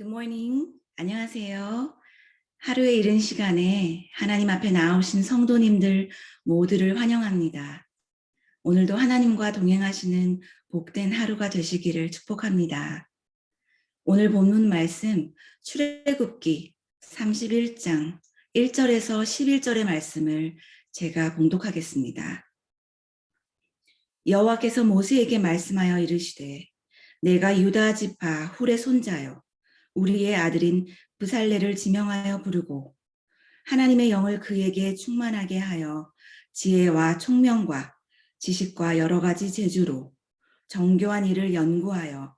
Good morning. 안녕하세요. 하루의 이른 시간에 하나님 앞에 나오신 성도님들 모두를 환영합니다. 오늘도 하나님과 동행하시는 복된 하루가 되시기를 축복합니다. 오늘 본문 말씀 출애굽기 31장 1절에서 11절의 말씀을 제가 봉독하겠습니다. 여호와께서 모세에게 말씀하여 이르시되 내가 유다 지파 훌의 손자요 우리의 아들인 브살레를 지명하여 부르고 하나님의 영을 그에게 충만하게 하여 지혜와 총명과 지식과 여러 가지 재주로 정교한 일을 연구하여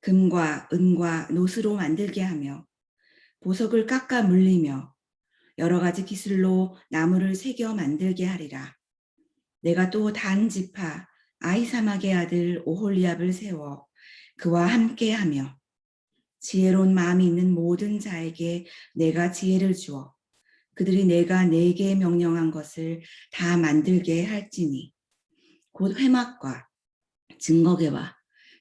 금과 은과 노스로 만들게 하며 보석을 깎아 물리며 여러 가지 기술로 나무를 새겨 만들게 하리라. 내가 또 단 지파 아히사막의 아들 오홀리압을 세워 그와 함께하며 지혜로운 마음이 있는 모든 자에게 내가 지혜를 주어 그들이 내가 내게 명령한 것을 다 만들게 할지니 곧 회막과 증거궤와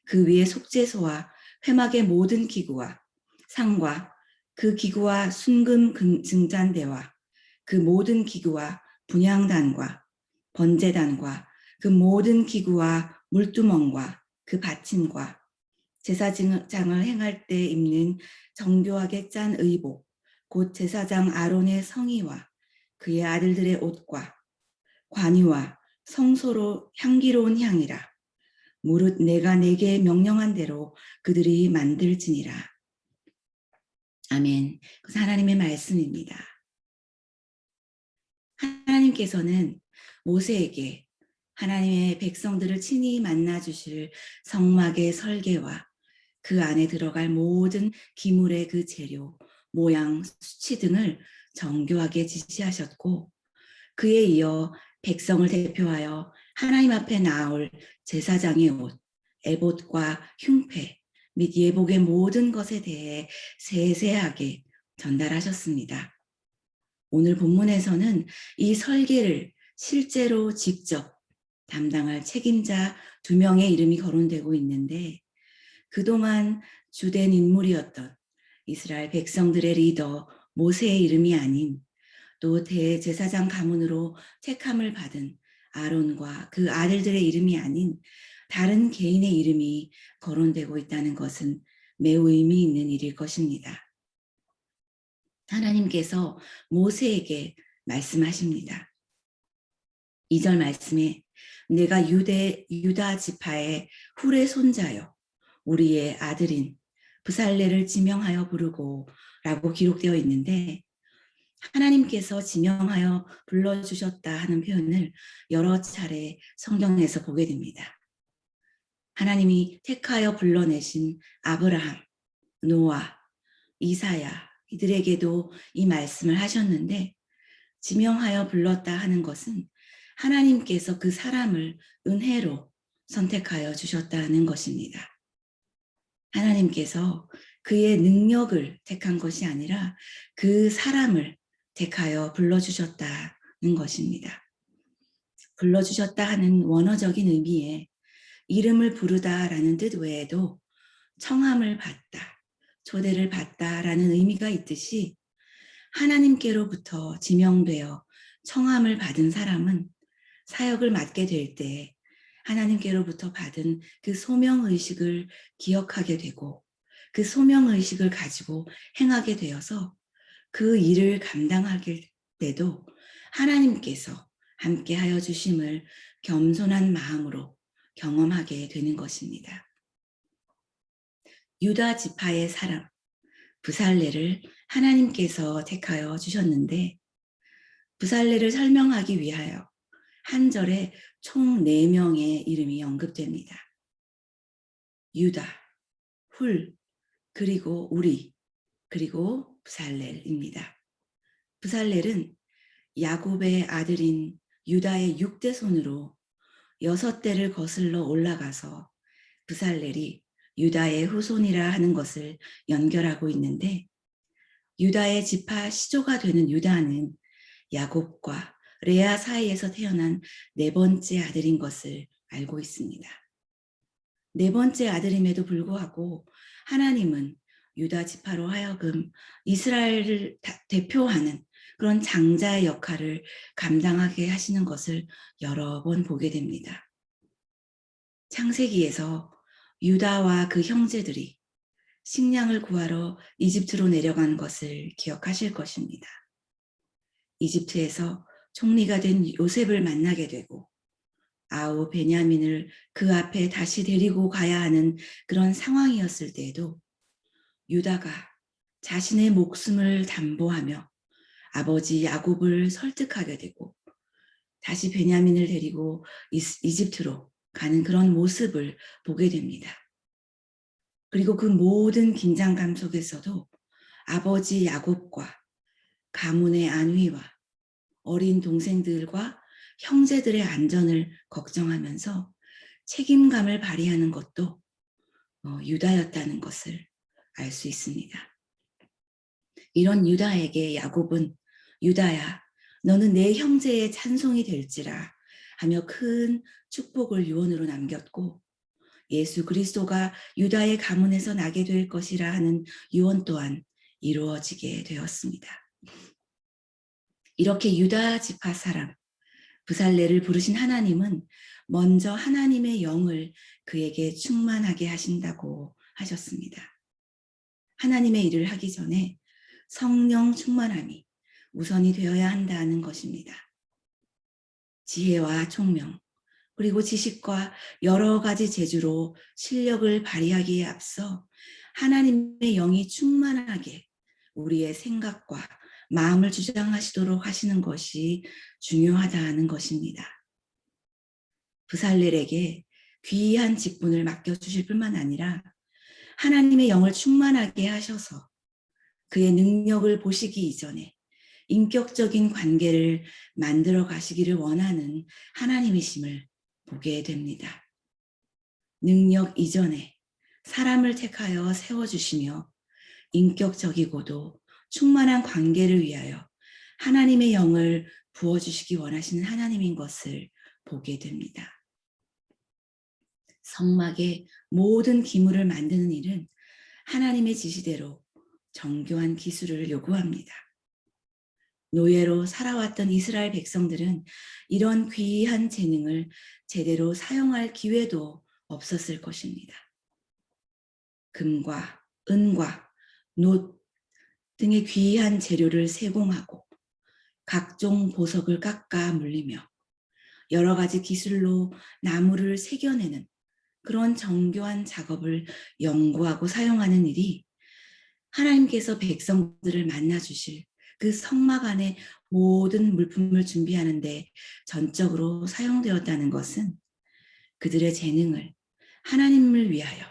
그 위에 속죄소와 회막의 모든 기구와 상과 그 기구와 순금 증잔대와 그 모든 기구와 분향단과 번제단과 그 모든 기구와 물두멍과 그 받침과 제사장을 행할 때 입는 정교하게 짠 의복, 곧 제사장 아론의 성의와 그의 아들들의 옷과 관유와 성소로 향기로운 향이라. 무릇 내가 내게 명령한 대로 그들이 만들지니라. 아멘. 그래서 하나님의 말씀입니다. 하나님께서는 모세에게 하나님의 백성들을 친히 만나 주실 성막의 설계와 그 안에 들어갈 모든 기물의 그 재료, 모양, 수치 등을 정교하게 지시하셨고 그에 이어 백성을 대표하여 하나님 앞에 나올 제사장의 옷, 에봇과 흉패 및 예복의 모든 것에 대해 세세하게 전달하셨습니다. 오늘 본문에서는 이 설계를 실제로 직접 담당할 책임자 2명의 이름이 거론되고 있는데 그동안 주된 인물이었던 이스라엘 백성들의 리더 모세의 이름이 아닌 또 대제사장 가문으로 택함을 받은 아론과 그 아들들의 이름이 아닌 다른 개인의 이름이 거론되고 있다는 것은 매우 의미 있는 일일 것입니다. 하나님께서 모세에게 말씀하십니다. 2절 말씀에 내가 유다 지파의 훌의 손자요 우리의 아들인 브살레를 지명하여 부르고 라고 기록되어 있는데 하나님께서 지명하여 불러주셨다 하는 표현을 여러 차례 성경에서 보게 됩니다. 하나님이 택하여 불러내신 아브라함, 노아, 이사야 이들에게도 이 말씀을 하셨는데 지명하여 불렀다 하는 것은 하나님께서 그 사람을 은혜로 선택하여 주셨다는 것입니다. 하나님께서 그의 능력을 택한 것이 아니라 그 사람을 택하여 불러주셨다는 것입니다. 불러주셨다 하는 원어적인 의미에 이름을 부르다라는 뜻 외에도 청함을 받다, 초대를 받다라는 의미가 있듯이 하나님께로부터 지명되어 청함을 받은 사람은 사역을 맡게 될 때 하나님께로부터 받은 그 소명의식을 기억하게 되고 그 소명의식을 가지고 행하게 되어서 그 일을 감당하게 때도 하나님께서 함께하여 주심을 겸손한 마음으로 경험하게 되는 것입니다. 유다 지파의 사람 브살레를 하나님께서 택하여 주셨는데 브살레를 설명하기 위하여 한 절에 총 4명의 이름이 언급됩니다. 유다, 훌, 그리고 우리, 그리고 브살렐입니다. 브살렐은 야곱의 아들인 유다의 6대 손으로 6대를 거슬러 올라가서 브살렐이 유다의 후손이라 하는 것을 연결하고 있는데 유다의 지파 시조가 되는 유다는 야곱과 레아 사이에서 태어난 4번째 아들인 것을 알고 있습니다. 4번째 아들임에도 불구하고 하나님은 유다 지파로 하여금 이스라엘을 대표하는 그런 장자의 역할을 감당하게 하시는 것을 여러 번 보게 됩니다. 창세기에서 유다와 그 형제들이 식량을 구하러 이집트로 내려간 것을 기억하실 것입니다. 이집트에서 총리가 된 요셉을 만나게 되고 아우 베냐민을 그 앞에 다시 데리고 가야 하는 그런 상황이었을 때에도 유다가 자신의 목숨을 담보하며 아버지 야곱을 설득하게 되고 다시 베냐민을 데리고 이집트로 가는 그런 모습을 보게 됩니다. 그리고 그 모든 긴장감 속에서도 아버지 야곱과 가문의 안위와 어린 동생들과 형제들의 안전을 걱정하면서 책임감을 발휘하는 것도 유다였다는 것을 알 수 있습니다. 이런 유다에게 야곱은 유다야 너는 내 형제의 찬송이 될지라 하며 큰 축복을 유언으로 남겼고 예수 그리스도가 유다의 가문에서 나게 될 것이라 하는 유언 또한 이루어지게 되었습니다. 이렇게 유다 지파 사람 부살레를 부르신 하나님은 먼저 하나님의 영을 그에게 충만하게 하신다고 하셨습니다. 하나님의 일을 하기 전에 성령 충만함이 우선이 되어야 한다는 것입니다. 지혜와 총명, 그리고 지식과 여러 가지 재주로 실력을 발휘하기에 앞서 하나님의 영이 충만하게 우리의 생각과 마음을 주장하시도록 하시는 것이 중요하다는 것입니다. 부살렐에게 귀한 직분을 맡겨주실 뿐만 아니라 하나님의 영을 충만하게 하셔서 그의 능력을 보시기 이전에 인격적인 관계를 만들어 가시기를 원하는 하나님이심을 보게 됩니다. 능력 이전에 사람을 택하여 세워주시며 인격적이고도 충만한 관계를 위하여 하나님의 영을 부어주시기 원하시는 하나님인 것을 보게 됩니다. 성막의 모든 기물을 만드는 일은 하나님의 지시대로 정교한 기술을 요구합니다. 노예로 살아왔던 이스라엘 백성들은 이런 귀한 재능을 제대로 사용할 기회도 없었을 것입니다. 금과 은과 놋 등의 귀한 재료를 세공하고 각종 보석을 깎아 물리며 여러 가지 기술로 나무를 새겨내는 그런 정교한 작업을 연구하고 사용하는 일이 하나님께서 백성들을 만나 주실 그 성막 안에 모든 물품을 준비하는데 전적으로 사용되었다는 것은 그들의 재능을 하나님을 위하여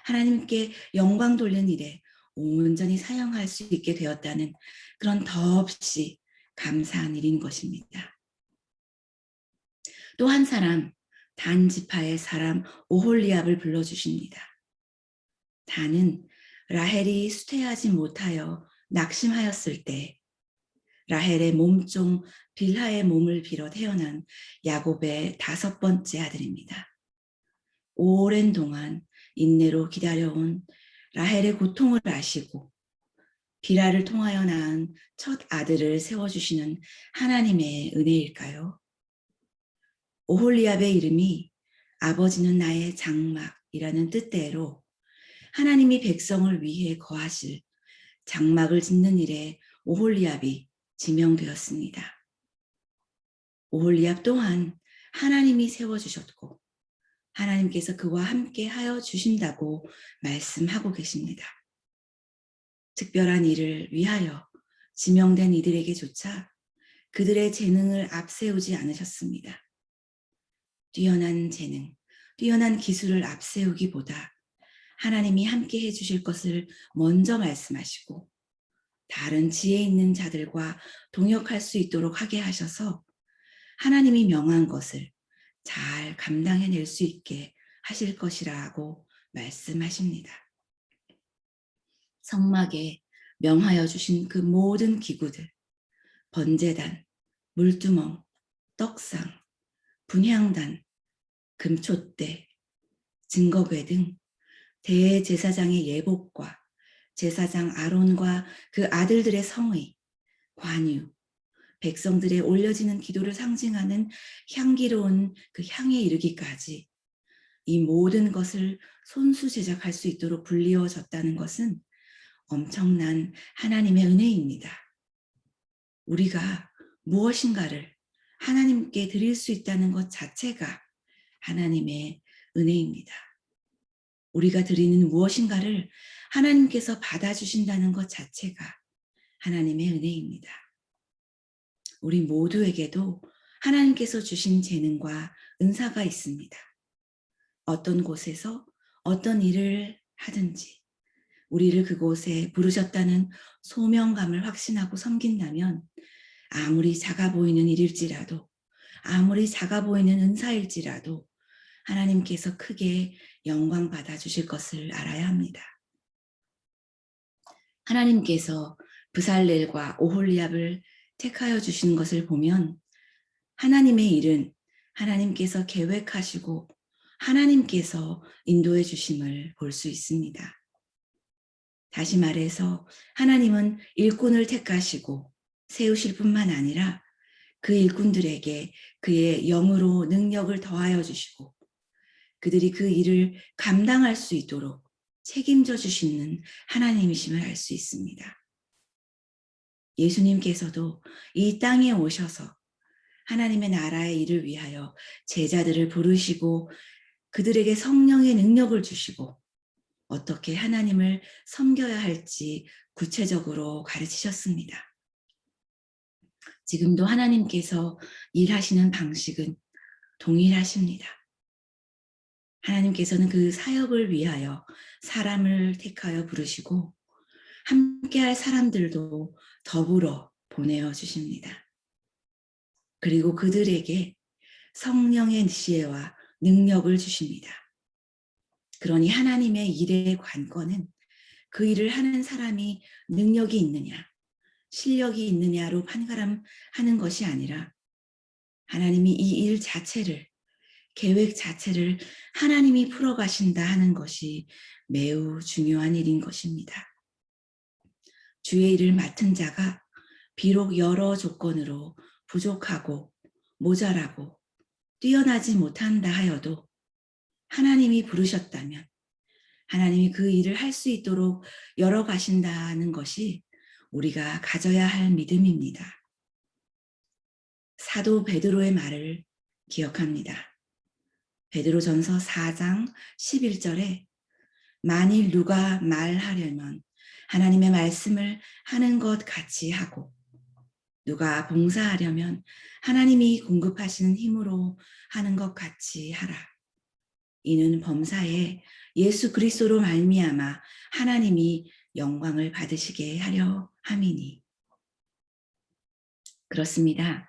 하나님께 영광 돌리는 일에 온전히 사용할 수 있게 되었다는 그런 더없이 감사한 일인 것입니다. 또 한 사람, 단 지파의 사람 오홀리압을 불러주십니다. 단은 라헬이 수태하지 못하여 낙심하였을 때 라헬의 몸종 빌하의 몸을 빌어 태어난 야곱의 5번째 아들입니다. 오랜 동안 인내로 기다려온 라헬의 고통을 아시고 빌하를 통하여 낳은 첫 아들을 세워주시는 하나님의 은혜일까요? 오홀리압의 이름이 아버지는 나의 장막이라는 뜻대로 하나님이 백성을 위해 거하실 장막을 짓는 일에 오홀리압이 지명되었습니다. 오홀리압 또한 하나님이 세워주셨고 하나님께서 그와 함께 하여 주신다고 말씀하고 계십니다. 특별한 일을 위하여 지명된 이들에게조차 그들의 재능을 앞세우지 않으셨습니다. 뛰어난 재능, 뛰어난 기술을 앞세우기보다 하나님이 함께 해주실 것을 먼저 말씀하시고 다른 지혜 있는 자들과 동역할 수 있도록 하게 하셔서 하나님이 명한 것을 잘 감당해낼 수 있게 하실 것이라고 말씀하십니다. 성막에 명하여 주신 그 모든 기구들, 번제단, 물두멍, 떡상, 분향단, 금촛대, 증거궤 등 대제사장의 예복과 제사장 아론과 그 아들들의 성의, 관유, 백성들의 올려지는 기도를 상징하는 향기로운 그 향에 이르기까지 이 모든 것을 손수 제작할 수 있도록 불리워졌다는 것은 엄청난 하나님의 은혜입니다. 우리가 무엇인가를 하나님께 드릴 수 있다는 것 자체가 하나님의 은혜입니다. 우리가 드리는 무엇인가를 하나님께서 받아주신다는 것 자체가 하나님의 은혜입니다. 우리 모두에게도 하나님께서 주신 재능과 은사가 있습니다. 어떤 곳에서 어떤 일을 하든지 우리를 그곳에 부르셨다는 소명감을 확신하고 섬긴다면 아무리 작아 보이는 일일지라도 아무리 작아 보이는 은사일지라도 하나님께서 크게 영광 받아주실 것을 알아야 합니다. 하나님께서 브살렐과 오홀리압을 택하여 주신 것을 보면 하나님의 일은 하나님께서 계획하시고 하나님께서 인도해 주심을 볼 수 있습니다. 다시 말해서 하나님은 일꾼을 택하시고 세우실 뿐만 아니라 그 일꾼들에게 그의 영으로 능력을 더하여 주시고 그들이 그 일을 감당할 수 있도록 책임져 주시는 하나님이심을 알 수 있습니다. 예수님께서도 이 땅에 오셔서 하나님의 나라의 일을 위하여 제자들을 부르시고 그들에게 성령의 능력을 주시고 어떻게 하나님을 섬겨야 할지 구체적으로 가르치셨습니다. 지금도 하나님께서 일하시는 방식은 동일하십니다. 하나님께서는 그 사역을 위하여 사람을 택하여 부르시고 함께할 사람들도 더불어 보내어 주십니다. 그리고 그들에게 성령의 지혜와 능력을 주십니다. 그러니 하나님의 일의 관건은 그 일을 하는 사람이 능력이 있느냐, 실력이 있느냐로 판가름하는 것이 아니라 하나님이 이 일 자체를, 계획 자체를 하나님이 풀어가신다 하는 것이 매우 중요한 일인 것입니다. 주의 일을 맡은 자가 비록 여러 조건으로 부족하고 모자라고 뛰어나지 못한다 하여도 하나님이 부르셨다면 하나님이 그 일을 할 수 있도록 열어가신다는 것이 우리가 가져야 할 믿음입니다. 사도 베드로의 말을 기억합니다. 베드로전서 4장 11절에 만일 누가 말하려면 하나님의 말씀을 하는 것 같이 하고 누가 봉사하려면 하나님이 공급하시는 힘으로 하는 것 같이 하라. 이는 범사에 예수 그리스도로 말미암아 하나님이 영광을 받으시게 하려 함이니. 그렇습니다.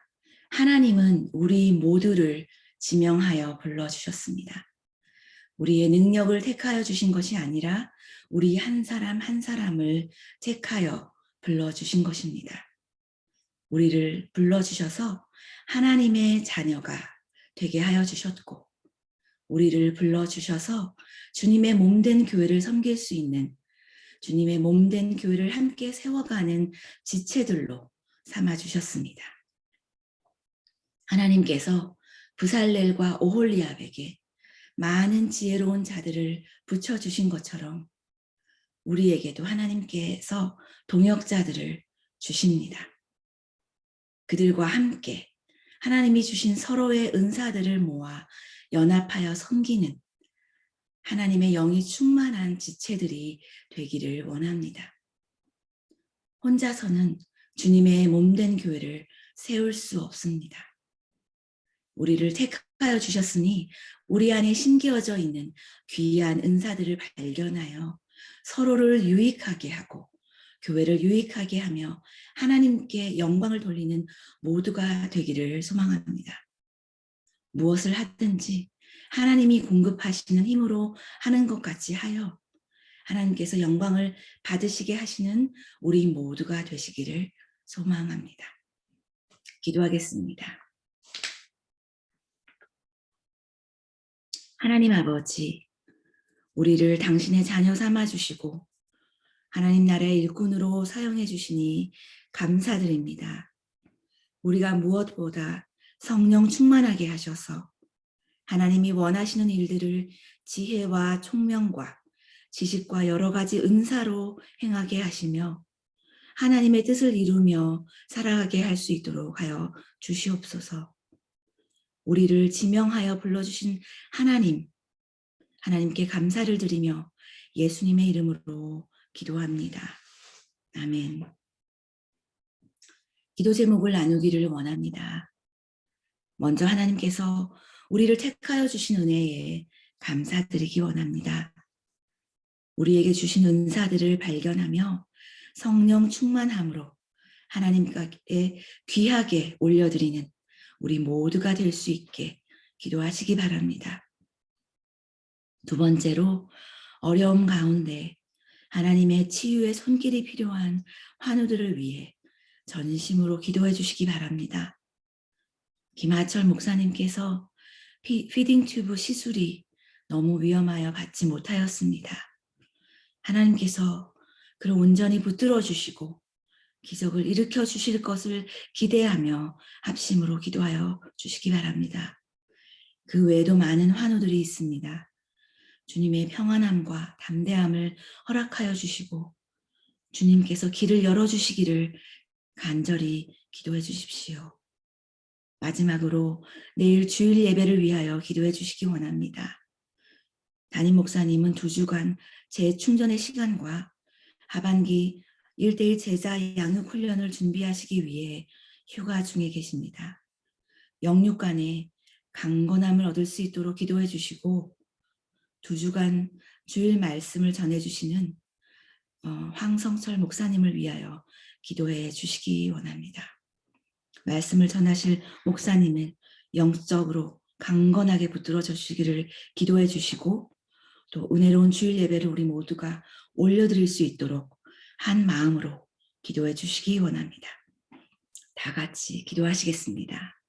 하나님은 우리 모두를 지명하여 불러주셨습니다. 우리의 능력을 택하여 주신 것이 아니라 우리 한 사람 한 사람을 택하여 불러주신 것입니다. 우리를 불러주셔서 하나님의 자녀가 되게 하여 주셨고 우리를 불러주셔서 주님의 몸된 교회를 섬길 수 있는 주님의 몸된 교회를 함께 세워가는 지체들로 삼아주셨습니다. 하나님께서 브살렐과 오홀리압에게 많은 지혜로운 자들을 붙여주신 것처럼 우리에게도 하나님께서 동역자들을 주십니다. 그들과 함께 하나님이 주신 서로의 은사들을 모아 연합하여 섬기는 하나님의 영이 충만한 지체들이 되기를 원합니다. 혼자서는 주님의 몸된 교회를 세울 수 없습니다. 우리를 택하여 주셨으니 우리 안에 심겨져 있는 귀한 은사들을 발견하여 서로를 유익하게 하고 교회를 유익하게 하며 하나님께 영광을 돌리는 모두가 되기를 소망합니다. 무엇을 하든지 하나님이 공급하시는 힘으로 하는 것 같이 하여 하나님께서 영광을 받으시게 하시는 우리 모두가 되시기를 소망합니다. 기도하겠습니다. 하나님 아버지, 우리를 당신의 자녀 삼아 주시고 하나님 나라의 일꾼으로 사용해 주시니 감사드립니다. 우리가 무엇보다 성령 충만하게 하셔서 하나님이 원하시는 일들을 지혜와 총명과 지식과 여러 가지 은사로 행하게 하시며 하나님의 뜻을 이루며 살아가게 할 수 있도록 하여 주시옵소서. 우리를 지명하여 불러주신 하나님께 감사를 드리며 예수님의 이름으로 기도합니다. 아멘. 기도 제목을 나누기를 원합니다. 먼저 하나님께서 우리를 택하여 주신 은혜에 감사드리기 원합니다. 우리에게 주신 은사들을 발견하며 성령 충만함으로 하나님께 귀하게 올려드리는 우리 모두가 될 수 있게 기도하시기 바랍니다. 두 번째로 어려움 가운데 하나님의 치유의 손길이 필요한 환우들을 위해 전심으로 기도해 주시기 바랍니다. 김하철 목사님께서 피딩 튜브 시술이 너무 위험하여 받지 못하였습니다. 하나님께서 그를 온전히 붙들어 주시고 기적을 일으켜 주실 것을 기대하며 합심으로 기도하여 주시기 바랍니다. 그 외에도 많은 환우들이 있습니다. 주님의 평안함과 담대함을 허락하여 주시고 주님께서 길을 열어주시기를 간절히 기도해 주십시오. 마지막으로 내일 주일 예배를 위하여 기도해 주시기 원합니다. 담임 목사님은 2주간 재충전의 시간과 하반기 1:1 제자 양육 훈련을 준비하시기 위해 휴가 중에 계십니다. 영육간에 강건함을 얻을 수 있도록 기도해 주시고 2주간 주일 말씀을 전해주시는 황성철 목사님을 위하여 기도해 주시기 원합니다. 말씀을 전하실 목사님을 영적으로 강건하게 붙들어 주시기를 기도해 주시고 또 은혜로운 주일 예배를 우리 모두가 올려드릴 수 있도록 한 마음으로 기도해 주시기 원합니다. 다 같이 기도하시겠습니다.